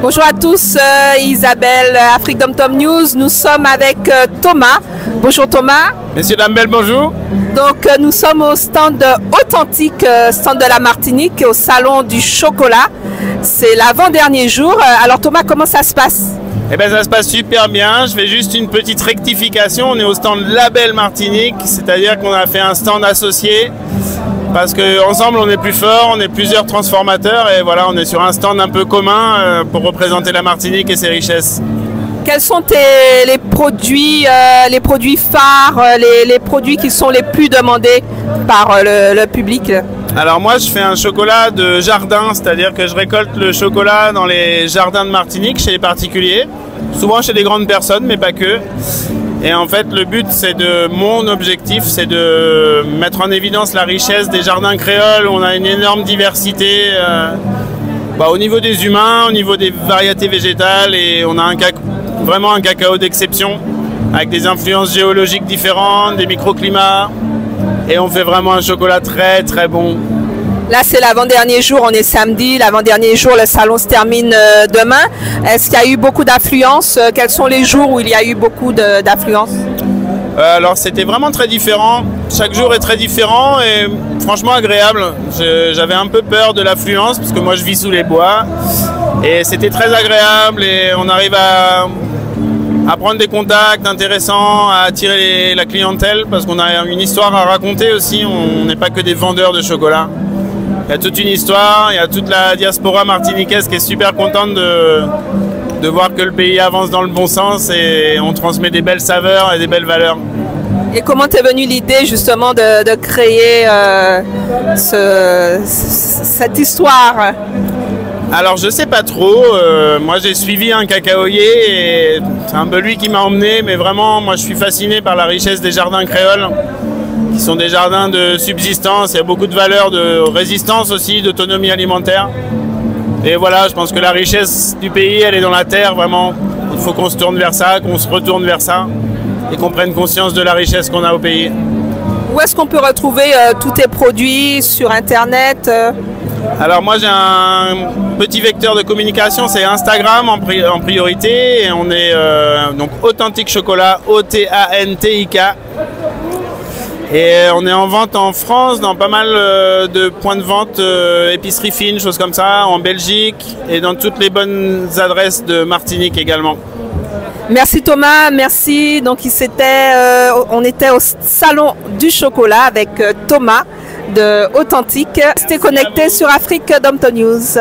Bonjour à tous, Isabelle, Afrique Dom Tom News. Nous sommes avec Thomas. Bonjour Thomas. Messieurs, dames, belles, bonjour. Donc nous sommes au stand authentique, stand de la Martinique, au salon du chocolat. C'est l'avant-dernier jour. Alors Thomas, comment ça se passe? Eh bien, ça se passe super bien. Je fais juste une petite rectification. On est au stand Label Martinique, c'est-à-dire qu'on a fait un stand associé. Parce qu'ensemble, on est plus fort, on est plusieurs transformateurs et voilà, on est sur un stand un peu commun pour représenter la Martinique et ses richesses. Quels sont les produits phares, les produits qui sont les plus demandés par le public? Alors moi, je fais un chocolat de jardin, c'est-à-dire que je récolte le chocolat dans les jardins de Martinique, chez les particuliers, souvent chez des grandes personnes, mais pas que. Et en fait, le but, mon objectif, c'est de mettre en évidence la richesse des jardins créoles. On a une énorme diversité au niveau des humains, au niveau des variétés végétales, et on a vraiment un cacao d'exception, avec des influences géologiques différentes, des microclimats, et on fait vraiment un chocolat très très bon. Là, c'est l'avant-dernier jour, on est samedi, l'avant-dernier jour, le salon se termine demain. Est-ce qu'il y a eu beaucoup d'affluence? Quels sont les jours où il y a eu beaucoup d'affluence? Alors, c'était vraiment très différent. Chaque jour est très différent et franchement agréable. J'avais un peu peur de l'affluence parce que moi, je vis sous les bois. Et c'était très agréable et on arrive à prendre des contacts intéressants, à attirer la clientèle parce qu'on a une histoire à raconter aussi. On n'est pas que des vendeurs de chocolat. Il y a toute une histoire, il y a toute la diaspora martiniquaise qui est super contente de voir que le pays avance dans le bon sens et on transmet des belles saveurs et des belles valeurs. Et comment t'es venue l'idée justement de créer cette histoire? Alors je sais pas trop, moi j'ai suivi un cacaoyer et c'est un peu lui qui m'a emmené, mais vraiment moi je suis fasciné par la richesse des jardins créoles, qui sont des jardins de subsistance. Il y a beaucoup de valeurs de résistance aussi, d'autonomie alimentaire. Et voilà, je pense que la richesse du pays, elle est dans la terre, vraiment. Il faut qu'on se tourne vers ça, qu'on se retourne vers ça et qu'on prenne conscience de la richesse qu'on a au pays. Où est-ce qu'on peut retrouver tous tes produits sur Internet? Alors moi j'ai un petit vecteur de communication, c'est Instagram en priorité. Et on est donc Authentique Chocolat, O-T-A-N-T-I-K. Et on est en vente en France, dans pas mal de points de vente, épicerie fine, choses comme ça, en Belgique et dans toutes les bonnes adresses de Martinique également. Merci Thomas, merci. Donc on était au salon du chocolat avec Thomas de Authentique. Restez connectés sur Afrique Dom Tom News.